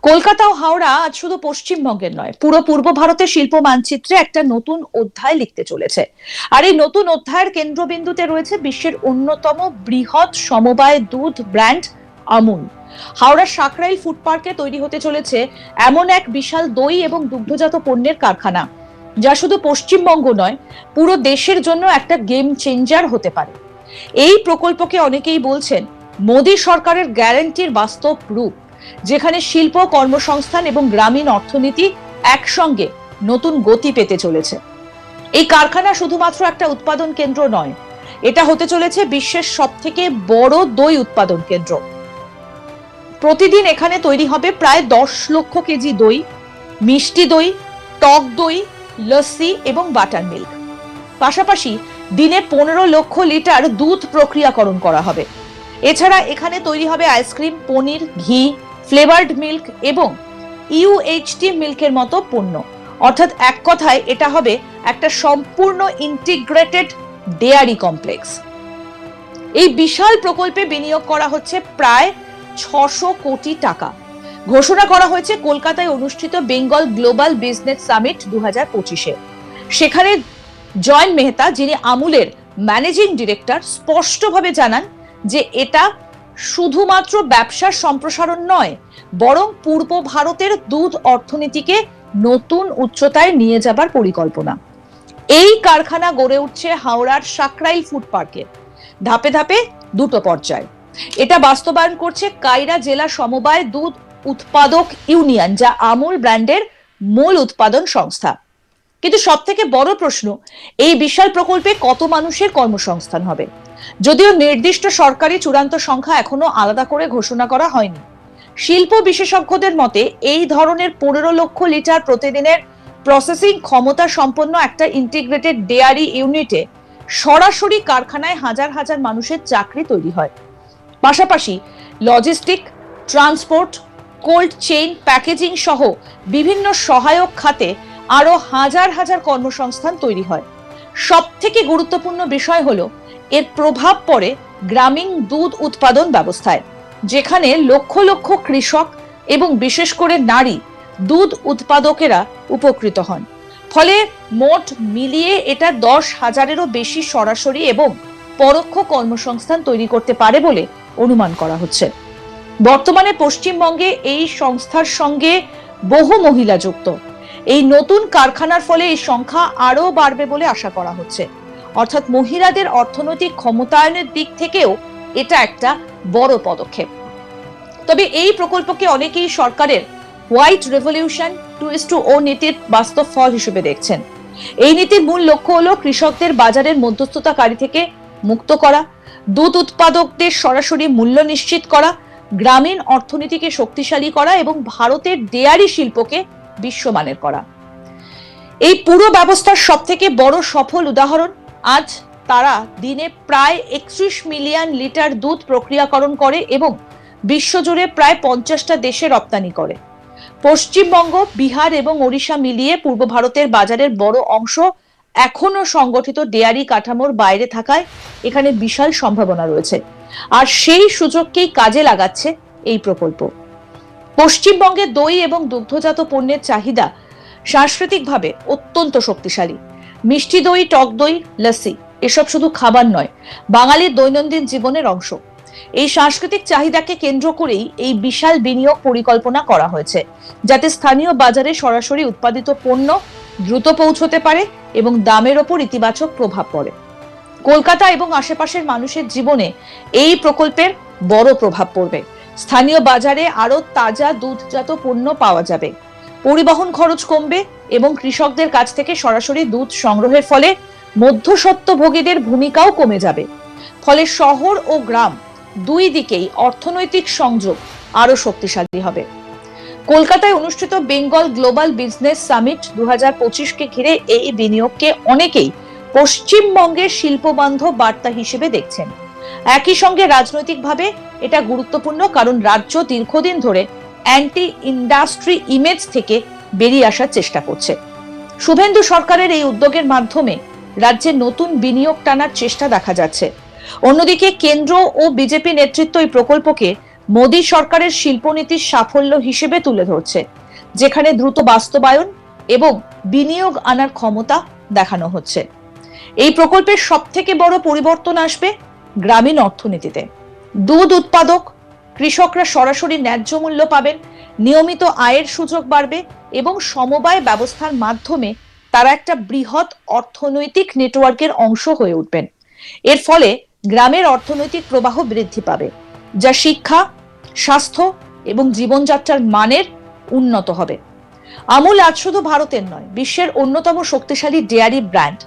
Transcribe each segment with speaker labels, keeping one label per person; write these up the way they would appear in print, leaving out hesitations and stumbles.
Speaker 1: কলকাতা ও হাওড়া আজ শুধু পশ্চিমবঙ্গের নয়, পুরো পূর্ব ভারতের শিল্প মানচিত্রে একটা নতুন অধ্যায় লিখতে চলেছে। আর এই নতুন অধ্যায়ের কেন্দ্রবিন্দুতে রয়েছে বিশ্বের অন্যতম বৃহৎ সমবায় দুধ ব্র্যান্ড আমুল। হাওড়ার সাকরাইল ফুড পার্কে তৈরি হতে চলেছে এমন এক বিশাল দই এবং দুগ্ধজাত পণ্যের কারখানা, যা শুধু পশ্চিমবঙ্গ নয়, পুরো দেশের জন্য একটা গেম চেঞ্জার হতে পারে। এই প্রকল্পকে অনেকেই বলছেন মোদী সরকারের গ্যারান্টির বাস্তব রূপ, যেখানে শিল্প, কর্মসংস্থান এবং গ্রামীণ অর্থনীতি একসঙ্গে নতুন গতি পেতে চলেছে। এই কারখানা শুধুমাত্র একটা উৎপাদন কেন্দ্র নয়, এটা হতে চলেছে বিশ্বের সবথেকে বড় দই উৎপাদন কেন্দ্র। প্রতিদিন এখানে তৈরি হবে প্রায় 10 লক্ষ কেজি দই, মিষ্টি দই, টক দই, লস্যি এবং বাটার মিল্ক। পাশাপাশি দিনে 15 লক্ষ লিটার দুধ প্রক্রিয়াকরণ করা হবে। এছাড়া এখানে তৈরি হবে আইসক্রিম, পনির, ঘি, ফ্লেভার্ড মিল্ক এবং ইউএইচটি মিল্কের মতো পণ্য। অর্থাৎ এক কথায় এটা হবে একটা সম্পূর্ণ ইন্টিগ্রেটেড ডেয়ারি কমপ্লেক্স। এই বিশাল প্রকল্পে বিনিয়োগ করা হচ্ছে প্রায় 600 কোটি টাকা। ঘোষণা করা হয়েছে কলকাতায় অনুষ্ঠিত বেঙ্গল গ্লোবাল বিজনেস সামিট 2025-এ। সেখানে জয়ন্ত মেহতা, যিনি আমুলের ম্যানেজিং ডিরেক্টর, স্পষ্টভাবে জানান যে এটা শুধুমাত্র ব্যবসার সম্প্রসারণ নয়, বরং পূর্ব ভারতের দুধ অর্থনীতিকে নতুন উচ্চতায় নিয়ে যাবার পরিকল্পনা। এই কারখানা গড়ে উঠছে হাওড়ার সাকরাইল ফুড পার্কে, ধাপে ধাপে দুটো পর্যায়। এটা বাস্তবায়ন করছে কাইরা জেলা সমবায় দুধ উৎপাদক ইউনিয়ন, যা আমুল ব্র্যান্ডের মূল উৎপাদন সংস্থা। কিন্তু সব থেকে বড় প্রশ্ন, এই বিশাল প্রকল্পে কত মানুষের কর্মসংস্থান হবে? যদিও নির্দিষ্ট সরকারি চূড়ান্ত সংখ্যা এখনো আলাদা করে ঘোষণা করা হয়নি। শিল্প বিশেষজ্ঞদের মতে এই ধরনের 15 লক্ষ লিটার প্রতিদিনের প্রসেসিং ক্ষমতা সম্পন্ন একটা ইন্টিগ্রেটেড ডেয়ারি ইউনিটে সরাসরি কারখানায় হাজার হাজার মানুষের চাকরি তৈরি হয়। পাশাপাশি logistic, transport, cold chain, packaging সহ বিভিন্ন সহায়ক খাতে আরো হাজার হাজার কর্মসংস্থান তৈরি হয়। সব থেকে গুরুত্বপূর্ণ বিষয় হলো এর প্রভাব পড়ে গ্রামীণ দুধ উৎপাদন ব্যবস্থায়, যেখানে লক্ষ লক্ষ কৃষক এবং বিশেষ করে নারী দুধ উৎপাদকেরা উপকৃত হন। ফলে মোট মিলিয়ে এটা 10,000-এরও বেশি সরাসরি এবং পরোক্ষ কর্মসংস্থান তৈরি করতে পারে বলে অনুমান করা হচ্ছে। বর্তমানে পশ্চিমবঙ্গে এই সংস্থার সঙ্গে বহু মহিলা যুক্ত। এই নতুন কারখানার ফলে এই সংখ্যা আরো বাড়বে বলে আশা করা হচ্ছে। অর্থাৎ মহিলাদের অর্থনৈতিক ক্ষমতায়নের দিক থেকেও এটা একটা বড় পদক্ষেপ। তবে এই প্রকল্পকে অনেকেই সরকারের হোয়াইট রেভলিউশন 2:0 নীতির বাস্তব ফল হিসেবে দেখছেন। এই নীতির মূল লক্ষ্য হলো কৃষকদের বাজারের মধ্যস্থতাকারী থেকে মুক্ত করা, দুধ উৎপাদকদের সরাসরি মূল্য নিশ্চিত করা, গ্রামীণ অর্থনীতিকে শক্তিশালী করা এবং ভারতের ডেয়ারি শিল্পকে বিশ্বমানের করা। এই পুরো ব্যবস্থার সব থেকে বড় সফল উদাহরণ, আজ তারা দিনে প্রায় 31 মিলিয়ন লিটার দুধ প্রক্রিয়াকরণ করে এবং বিশ্বজুড়ে প্রায় 50টা দেশে রপ্তানি করে। পশ্চিমবঙ্গ, বিহার এবং ওড়িশা মিলিয়ে পূর্ব ভারতের বাজারের বড় অংশ এখনো সংগঠিত ডেয়ারি কাঠামোর বাইরে থাকায় এখানে বিশাল সম্ভাবনা রয়েছে। আর সেই সুযোগকেই কাজে লাগাচ্ছে এই প্রকল্প। পশ্চিমবঙ্গে দই এবং দুগ্ধজাত পণ্যের চাহিদা সাংস্কৃতিকভাবে অত্যন্ত শক্তিশালী। মিষ্টি দই, টক দই, লস্যি এসব শুধু খাবার নয়, বাঙালির দৈনন্দিন জীবনের অংশ। এই সাংস্কৃতিক চাহিদাকে কেন্দ্র করেই এই বিশাল বিনিয়োগ পরিকল্পনা করা হয়েছে, যাতে স্থানীয় বাজারে সরাসরি উৎপাদিত পণ্য দ্রুত পৌঁছতে পারে এবং দামের ওপর ইতিবাচক প্রভাব পড়ে। কলকাতা এবং আশেপাশের মানুষের জীবনে এই প্রকল্পের বড় প্রভাব পড়বে। স্থানীয় বাজারে আরো তাজা দুধজাত পণ্য পাওয়া যাবে, পরিবহন খরচ কমবে এবং কৃষকদের কাছ থেকে সরাসরি দুধ সংগ্রহের ফলে মধ্যস্বত্বভোগীদের ভূমিকাও কমে যাবে। ফলে শহর ও গ্রাম দুই দিকেই অর্থনৈতিক সংযোগ আরো শক্তিশালী হবে। কলকাতায় অনুষ্ঠিত বেঙ্গল গ্লোবাল বিজনেস সামিট 2025-কে ঘিরে এই বিনিয়োগকে অনেকেই পশ্চিমবঙ্গের শিল্পবান্ধব বার্তা হিসেবে দেখছেন। একই সঙ্গে রাজনৈতিকভাবে এটা গুরুত্বপূর্ণ, কারণ রাজ্য দীর্ঘদিন ধরে অ্যান্টি ইন্ডাস্ট্রি ইমেজ থেকে বেরিয়ে আসার চেষ্টা করছে। শুভেন্দু সরকারের এই উদ্যোগের মাধ্যমে রাজ্যে নতুন বিনিয়োগ টানার চেষ্টা দেখা যাচ্ছে। অন্যদিকে কেন্দ্র ও বিজেপি নেতৃত্ব এই প্রকল্পকে মোদী সরকারের শিল্পনীতির সাফল্য হিসেবে তুলে ধরছে, যেখানে দ্রুত বাস্তবায়ন এবং বিনিয়োগ আনার ক্ষমতা দেখানো হচ্ছে। এই প্রকল্পের সবথেকে বড় পরিবর্তন আসবে গ্রামীণ অর্থনীতিতে। দুধ উৎপাদক কৃষকরা সরাসরি ন্যায্য মূল্য পাবেন, নিয়মিত আয়ের সুযোগ বাড়বে এবং সমবায় ব্যবস্থার মাধ্যমে তারা একটা বৃহৎ অর্থনৈতিক নেটওয়ার্কের অংশ হয়ে উঠবেন। এর ফলে গ্রামের অর্থনৈতিক প্রবাহ বৃদ্ধি পাবে, যা শিক্ষা, স্বাস্থ্য এবং জীবনযাত্রার মানের উন্নত হবে। আমুল আজ শুধু ভারতের নয়, বিশ্বের অন্যতম শক্তিশালী ডেয়ারি ব্র্যান্ড।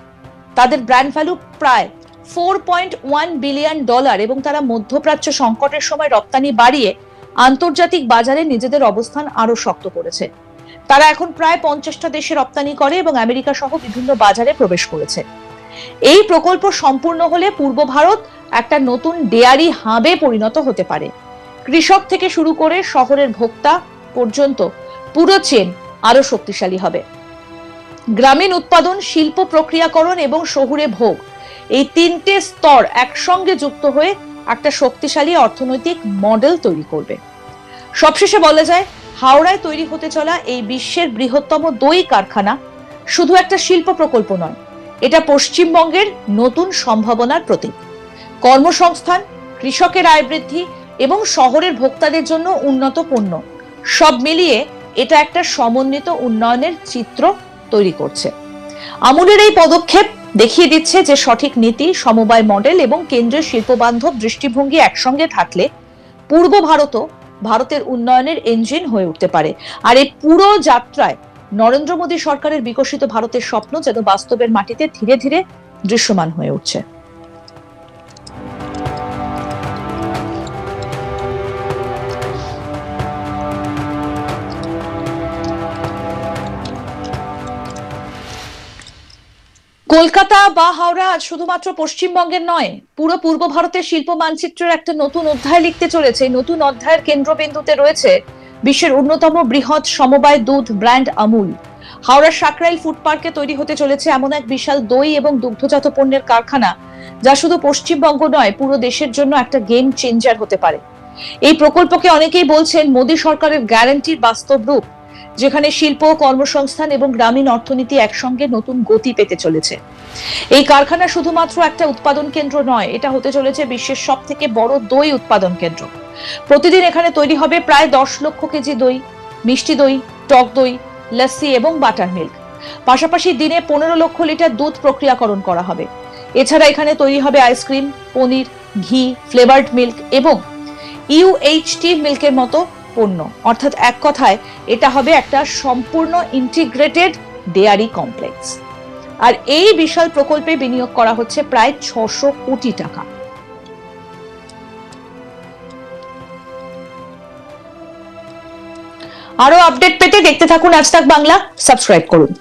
Speaker 1: তাদের ব্র্যান্ড ভ্যালু প্রায় $4.1 বিলিয়ন এবং তারা মধ্যপ্রাচ্য সংকটের সময় রপ্তানি বাড়িয়ে আন্তর্জাতিক বাজারে নিজেদের অবস্থান আরো শক্ত করেছে। তারা এখন প্রায় 50টা দেশে রপ্তানি করে এবং আমেরিকা সহ বিভিন্ন বাজারে প্রবেশ করেছে। এই প্রকল্প সম্পূর্ণ হলে পূর্ব ভারত একটা নতুন ডেয়ারি হাবে পরিণত হতে পারে। কৃষক থেকে শুরু করে শহরের ভোক্তা পর্যন্ত পুরো চেন আরো শক্তিশালী হবে। গ্রামীণ উৎপাদন, শিল্প প্রক্রিয়াকরণ এবং শহুরে ভোগ, এই তিনটে স্তর একসঙ্গে যুক্ত হয়ে একটা শক্তিশালী অর্থনৈতিক মডেল তৈরি করবে। সবশেষে বলা যায়, হাওড়ায় তৈরি হতে চলা এই বিশ্বের বৃহত্তম দই কারখানা শুধু একটা শিল্প প্রকল্প নয়, এটা পশ্চিমবঙ্গের নতুন সম্ভাবনার প্রতীক। কর্মসংস্থান, কৃষকের আয় বৃদ্ধি এবং শহরের ভোক্তাদের জন্য উন্নত পণ্য, সব মিলিয়ে এটা একটা সমন্বিত উন্নয়নের চিত্র তৈরি করছে। আমুলের এই পদক্ষেপ দেখিয়ে দিচ্ছে যে সঠিক নীতি, সমবায় মডেল এবং কেন্দ্রের শিল্পবান্ধব দৃষ্টিভঙ্গি একসঙ্গে থাকলে পূর্ব ভারতও ভারতের উন্নয়নের ইঞ্জিন হয়ে উঠতে পারে। আর এই পুরো যাত্রায় নরেন্দ্র মোদী সরকারের বিকশিত ভারতের স্বপ্ন যেন বাস্তবের মাটিতে ধীরে ধীরে দৃশ্যমান হয়ে উঠছে। কলকাতা বা হাওড়া আজ শুধুমাত্র পশ্চিমবঙ্গের নয়, পুরো পূর্ব ভারতের শিল্প মানচিত্রের একটা নতুন অধ্যায় লিখতে চলেছে। নতুন অধ্যায়ের কেন্দ্রবিন্দুতে রয়েছে বিশ্বের অন্যতম বৃহৎ সমবায় দুধ ব্র্যান্ড আমুল। হাওড়ার সাকরাইল ফুড পার্কে তৈরি হতে চলেছে এমন এক বিশাল দই এবং দুগ্ধজাত পণ্যের কারখানা, যা শুধু পশ্চিমবঙ্গ নয়, পুরো দেশের জন্য একটা গেম চেঞ্জার হতে পারে। এই প্রকল্পকে অনেকেই বলছেন মোদী সরকারের গ্যারান্টির বাস্তব রূপ, যেখানে শিল্প, কর্মসংস্থান এবং গ্রামীণ অর্থনীতি একসঙ্গে নতুন গতি পেতে চলেছে। এই কারখানা শুধুমাত্র একটা উৎপাদন কেন্দ্র নয়, এটা হতে চলেছে বিশ্বের সবথেকে বড় দই উৎপাদন কেন্দ্র। প্রতিদিন এখানে তৈরি হবে প্রায় 10 লক্ষ কেজি দই, মিষ্টি দই, টক দই, লস্যি এবং বাটার মিল্ক। পাশাপাশি দিনে 15 লক্ষ লিটার দুধ প্রক্রিয়াকরণ করা হবে। এছাড়া এখানে তৈরি হবে আইসক্রিম, পনির, ঘি, ফ্লেভার্ড মিল্ক এবং ইউএইচটি মিল্কের মতো পণ্য। অর্থাৎ এক কথায় এটা হবে একটা সম্পূর্ণ ইন্টিগ্রেটেড ডেয়ারি কমপ্লেক্স। আর এই বিশাল প্রকল্পে বিনিয়োগ করা হচ্ছে প্রায় 600 কোটি টাকা। আরো আপডেট পেতে দেখতে থাকুন আজ তাক বাংলা, সাবস্ক্রাইব করুন।